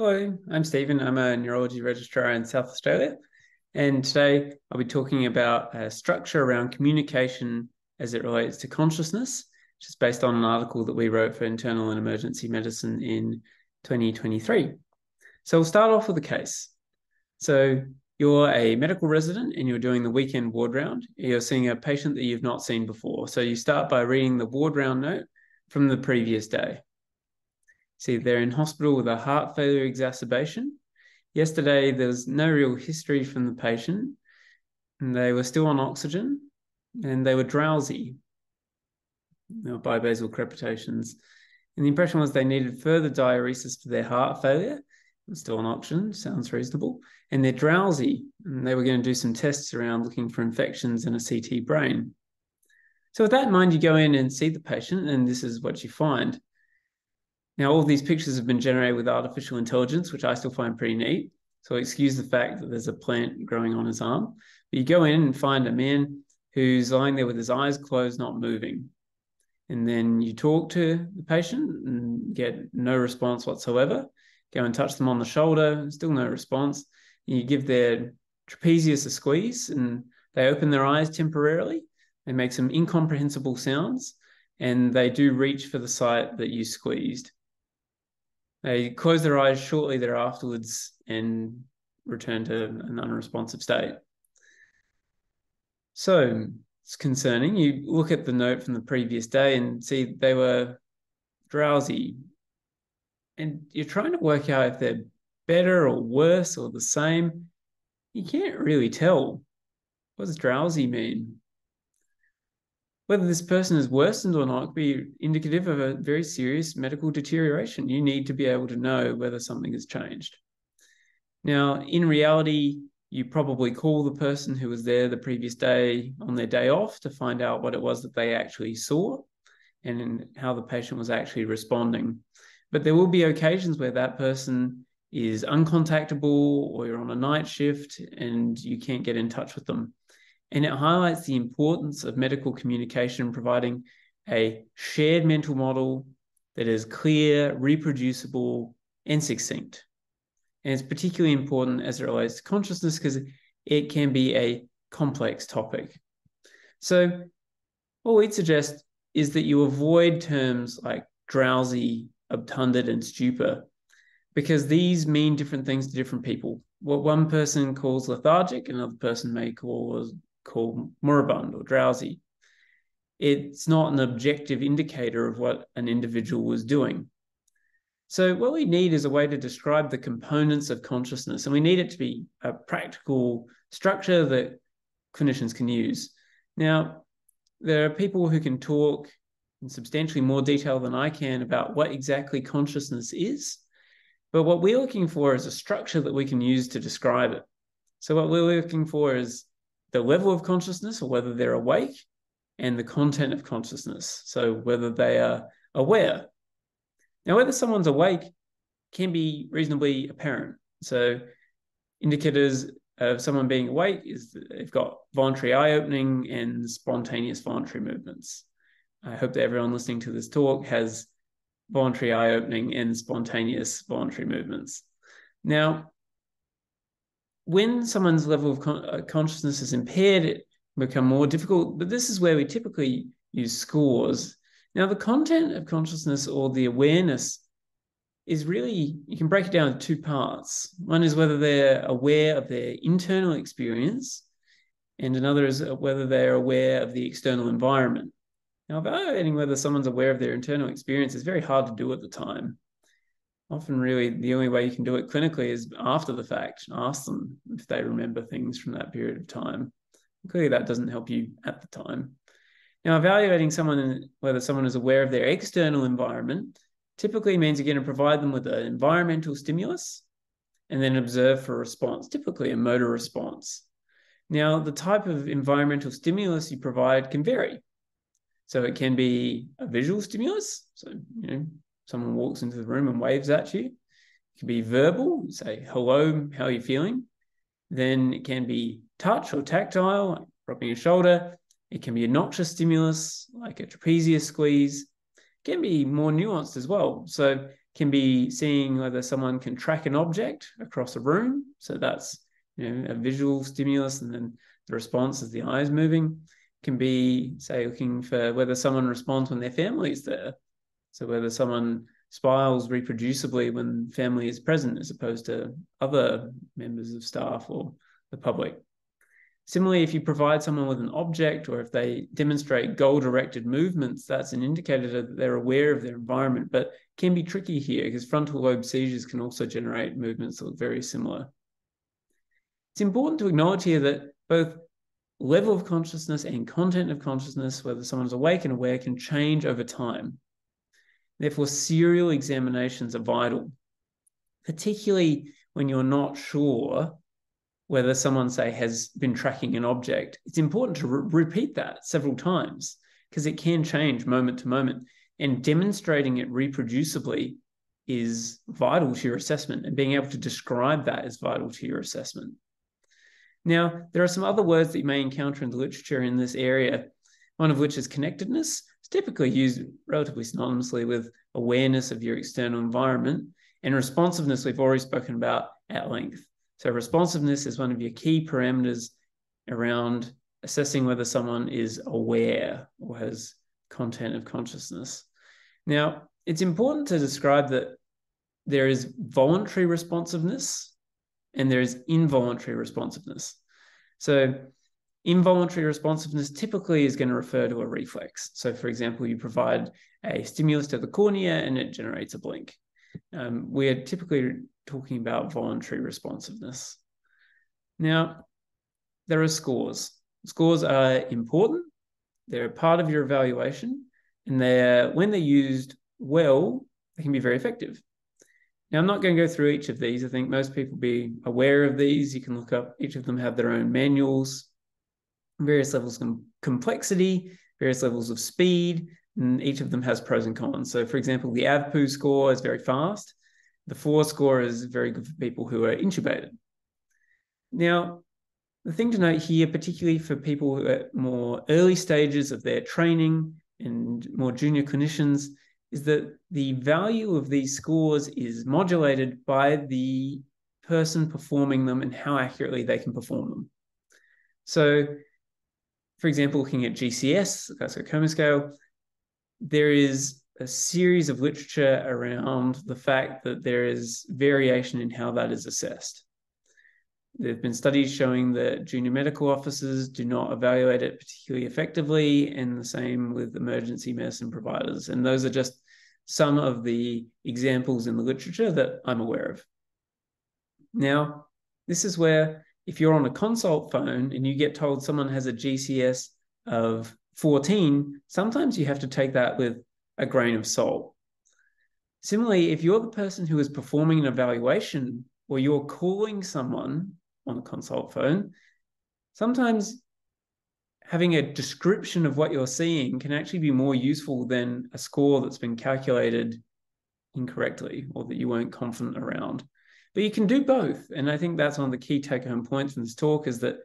Hello, I'm Stephen. I'm a neurology registrar in South Australia. And today I'll be talking about a structure around communication as it relates to consciousness, which is based on an article that we wrote for Internal and Emergency Medicine in 2023. So we'll start off with a case. So you're a medical resident and you're doing the weekend ward round. You're seeing a patient that you've not seen before. So you start by reading the ward round note from the previous day. See, they're in hospital with a heart failure exacerbation. Yesterday, there's no real history from the patient, and they were still on oxygen, and they were drowsy, bibasal crepitations. And the impression was they needed further diuresis for their heart failure. Still on oxygen, sounds reasonable. And they're drowsy, and they were going to do some tests around looking for infections in a CT brain. So with that in mind, you go in and see the patient, and this is what you find. Now, all of these pictures have been generated with artificial intelligence, which I still find pretty neat. So excuse the fact that there's a plant growing on his arm. But you go in and find a man who's lying there with his eyes closed, not moving. And then you talk to the patient and get no response whatsoever. Go and touch them on the shoulder, still no response. You give their trapezius a squeeze and they open their eyes temporarily. They make some incomprehensible sounds and they do reach for the site that you squeezed. They close their eyes shortly thereafter and return to an unresponsive state. So it's concerning. You look at the note from the previous day and see they were drowsy. And you're trying to work out if they're better or worse or the same. You can't really tell. What does drowsy mean? Whether this person is worsened or not could be indicative of a very serious medical deterioration. You need to be able to know whether something has changed. Now, in reality, you probably call the person who was there the previous day on their day off to find out what it was that they actually saw and how the patient was actually responding. But there will be occasions where that person is uncontactable or you're on a night shift and you can't get in touch with them. And it highlights the importance of medical communication, providing a shared mental model that is clear, reproducible, and succinct. And it's particularly important as it relates to consciousness because it can be a complex topic. So what we'd suggest is that you avoid terms like drowsy, obtunded, and stupor, because these mean different things to different people. What one person calls lethargic, another person may call moribund or drowsy. It's not an objective indicator of what an individual was doing. So what we need is a way to describe the components of consciousness, and we need it to be a practical structure that clinicians can use. Now, there are people who can talk in substantially more detail than I can about what exactly consciousness is, but what we're looking for is a structure that we can use to describe it. So what we're looking for is the level of consciousness, or whether they're awake, and the content of consciousness, so whether they are aware. Now, whether someone's awake can be reasonably apparent. So indicators of someone being awake is that they've got voluntary eye opening and spontaneous voluntary movements. I hope that everyone listening to this talk has voluntary eye opening and spontaneous voluntary movements. Now, when someone's level of consciousness is impaired, it can become more difficult, but this is where we typically use scores. Now, the content of consciousness or the awareness is really, you can break it down into two parts. One is whether they're aware of their internal experience, and another is whether they're aware of the external environment. Now, evaluating whether someone's aware of their internal experience is very hard to do at the time. Often, really, the only way you can do it clinically is after the fact. Ask them if they remember things from that period of time. Clearly, that doesn't help you at the time. Now, evaluating whether someone is aware of their external environment typically means you're going to provide them with an environmental stimulus and then observe for a response, typically a motor response. Now, the type of environmental stimulus you provide can vary. So it can be a visual stimulus. So, someone walks into the room and waves at you. It can be verbal, say, hello, how are you feeling? Then it can be touch or tactile, like rubbing a shoulder. It can be a noxious stimulus, like a trapezius squeeze. It can be more nuanced as well. So it can be seeing whether someone can track an object across a room. So that's a visual stimulus, and then the response is the eyes moving. Can be, say, looking for whether someone responds when their family is there. So whether someone smiles reproducibly when family is present as opposed to other members of staff or the public. Similarly, if you provide someone with an object or if they demonstrate goal-directed movements, that's an indicator that they're aware of their environment, but can be tricky here because frontal lobe seizures can also generate movements that look very similar. It's important to acknowledge here that both level of consciousness and content of consciousness, whether someone's awake and aware, can change over time. Therefore, serial examinations are vital, particularly when you're not sure whether someone, say, has been tracking an object. It's important to repeat that several times because it can change moment to moment, and demonstrating it reproducibly is vital to your assessment, and being able to describe that is vital to your assessment. Now, there are some other words that you may encounter in the literature in this area, one of which is connectedness. It's typically used relatively synonymously with awareness of your external environment, and responsiveness we've already spoken about at length. So responsiveness is one of your key parameters around assessing whether someone is aware or has content of consciousness. Now, it's important to describe that there is voluntary responsiveness and there is involuntary responsiveness. So involuntary responsiveness typically is going to refer to a reflex. So for example, you provide a stimulus to the cornea and it generates a blink. We're typically talking about voluntary responsiveness. Now, there are scores. Scores are important. They're a part of your evaluation, and when they're used well, they can be very effective. Now, I'm not going to go through each of these. I think most people will be aware of these. You can look up, each of them have their own manuals, various levels of complexity, various levels of speed, and each of them has pros and cons. So for example, the AVPU score is very fast. The 4 score is very good for people who are intubated. Now, the thing to note here, particularly for people who are at more early stages of their training and more junior clinicians, is that the value of these scores is modulated by the person performing them and how accurately they can perform them. So, for example, looking at GCS, the Glasgow Coma Scale, there is a series of literature around the fact that there is variation in how that is assessed. There have been studies showing that junior medical officers do not evaluate it particularly effectively, and the same with emergency medicine providers. And those are just some of the examples in the literature that I'm aware of. Now, this is where if you're on a consult phone and you get told someone has a GCS of 14, sometimes you have to take that with a grain of salt. Similarly, if you're the person who is performing an evaluation or you're calling someone on a consult phone, sometimes having a description of what you're seeing can actually be more useful than a score that's been calculated incorrectly or that you weren't confident around. But you can do both. And I think that's one of the key take-home points from this talk, is that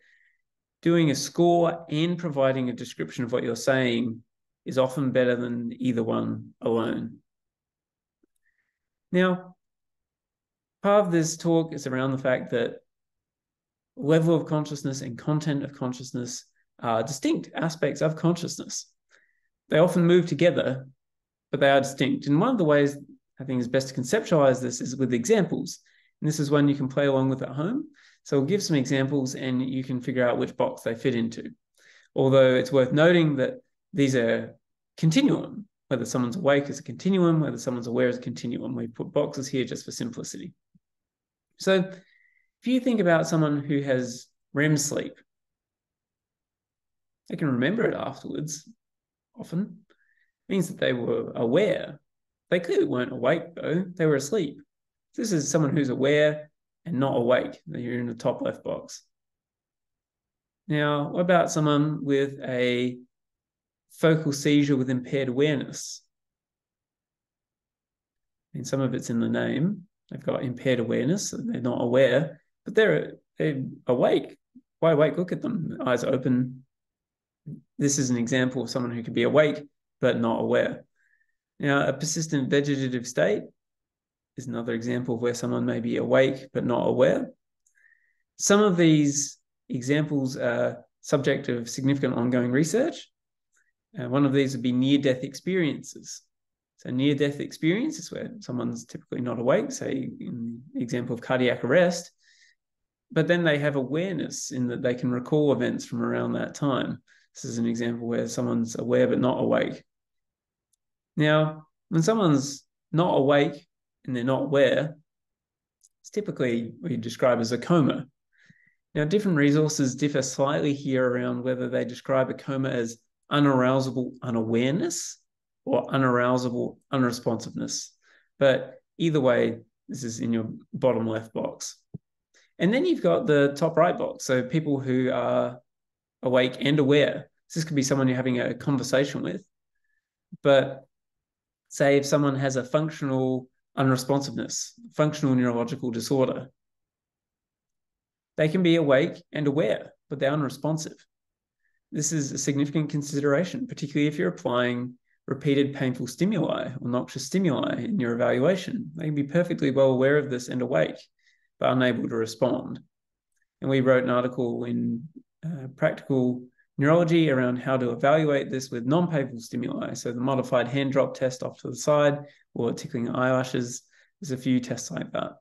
doing a score and providing a description of what you're saying is often better than either one alone. Now, part of this talk is around the fact that level of consciousness and content of consciousness are distinct aspects of consciousness. They often move together, but they are distinct. And one of the ways I think is best to conceptualize this is with examples. And this is one you can play along with at home. So we'll give some examples and you can figure out which box they fit into. Although it's worth noting that these are continuum. Whether someone's awake is a continuum, whether someone's aware is a continuum. We put boxes here just for simplicity. So if you think about someone who has REM sleep, they can remember it afterwards, often. It means that they were aware. They clearly weren't awake, though. They were asleep. This is someone who's aware and not awake. You're in the top left box. Now, what about someone with a focal seizure with impaired awareness? And some of it's in the name. They've got impaired awareness, so they're not aware, but they're awake. Wide awake, look at them, eyes open. This is an example of someone who could be awake but not aware. Now, a persistent vegetative state, is another example of where someone may be awake but not aware. Some of these examples are subject of significant ongoing research. One of these would be near-death experiences. So near-death experience is where someone's typically not awake, say in the example of cardiac arrest, but then they have awareness in that they can recall events from around that time. This is an example where someone's aware but not awake. Now, when someone's not awake and they're not aware, it's typically what you describe as a coma. Now, different resources differ slightly here around whether they describe a coma as unarousable unawareness or unarousable unresponsiveness. But either way, this is in your bottom left box. And then you've got the top right box. So people who are awake and aware. So this could be someone you're having a conversation with. But say if someone has a functional unresponsiveness, functional neurological disorder, they can be awake and aware, but they're unresponsive. This is a significant consideration, particularly if you're applying repeated painful stimuli or noxious stimuli in your evaluation. They can be perfectly well aware of this and awake, but unable to respond. And we wrote an article in Practical Neurology around how to evaluate this with non-painful stimuli. So the modified hand drop test off to the side or tickling eyelashes. There's a few tests like that.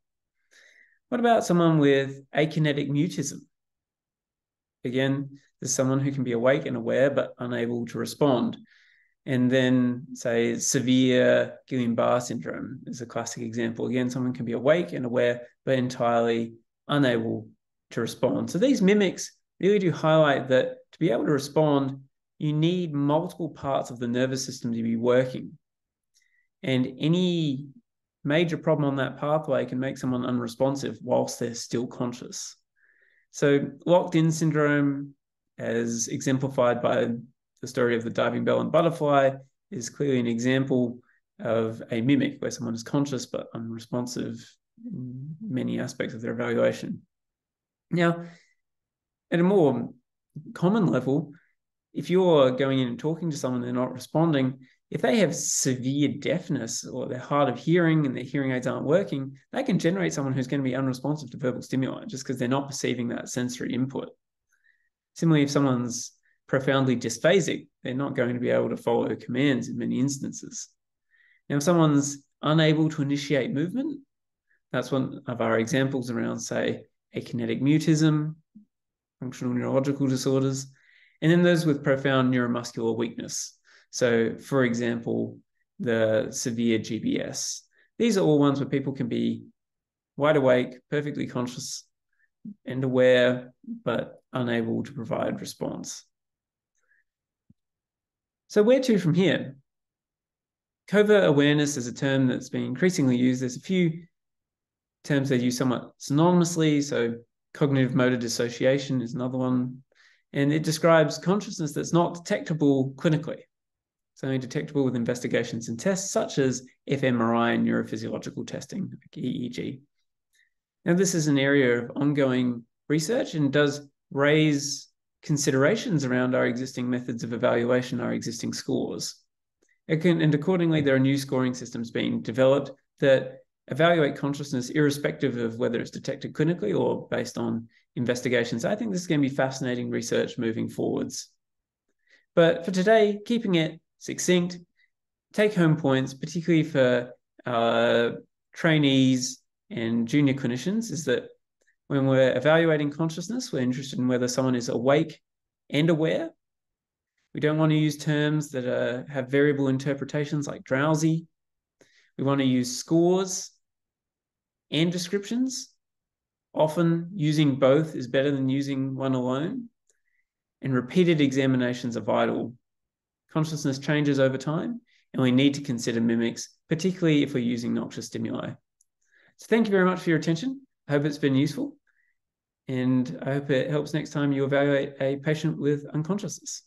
What about someone with akinetic mutism? Again, there's someone who can be awake and aware but unable to respond. And then, say, severe Guillain-Barré syndrome is a classic example. Again, someone can be awake and aware but entirely unable to respond. So these mimics really do highlight that to be able to respond, you need multiple parts of the nervous system to be working. And any major problem on that pathway can make someone unresponsive whilst they're still conscious. So locked-in syndrome, as exemplified by the story of the diving bell and butterfly, is clearly an example of a mimic where someone is conscious but unresponsive in many aspects of their evaluation. Now, at a more common level, if you're going in and talking to someone and they're not responding, if they have severe deafness or they're hard of hearing and their hearing aids aren't working, they can generate someone who's going to be unresponsive to verbal stimuli just because they're not perceiving that sensory input. Similarly, if someone's profoundly dysphasic, they're not going to be able to follow commands in many instances. Now, if someone's unable to initiate movement, that's one of our examples around, say, akinetic mutism, functional neurological disorders, and then those with profound neuromuscular weakness. So, for example, the severe GBS. These are all ones where people can be wide awake, perfectly conscious and aware, but unable to provide response. So where to from here? Covert awareness is a term that's been increasingly used. There's a few terms that are used somewhat synonymously. So cognitive motor dissociation is another one. And it describes consciousness that's not detectable clinically. It's only detectable with investigations and tests such as fMRI and neurophysiological testing, like EEG. Now, this is an area of ongoing research and does raise considerations around our existing methods of evaluation, our existing scores. And accordingly, there are new scoring systems being developed that evaluate consciousness irrespective of whether it's detected clinically or based on investigations. I think this is going to be fascinating research moving forwards. But for today, keeping it succinct, take-home points, particularly for trainees and junior clinicians, is that when we're evaluating consciousness, we're interested in whether someone is awake and aware. We don't want to use terms that have variable interpretations like drowsy. We want to use scores and descriptions. Often using both is better than using one alone. And repeated examinations are vital. Consciousness changes over time, and we need to consider mimics, particularly if we're using noxious stimuli. So thank you very much for your attention. I hope it's been useful, and I hope it helps next time you evaluate a patient with unconsciousness.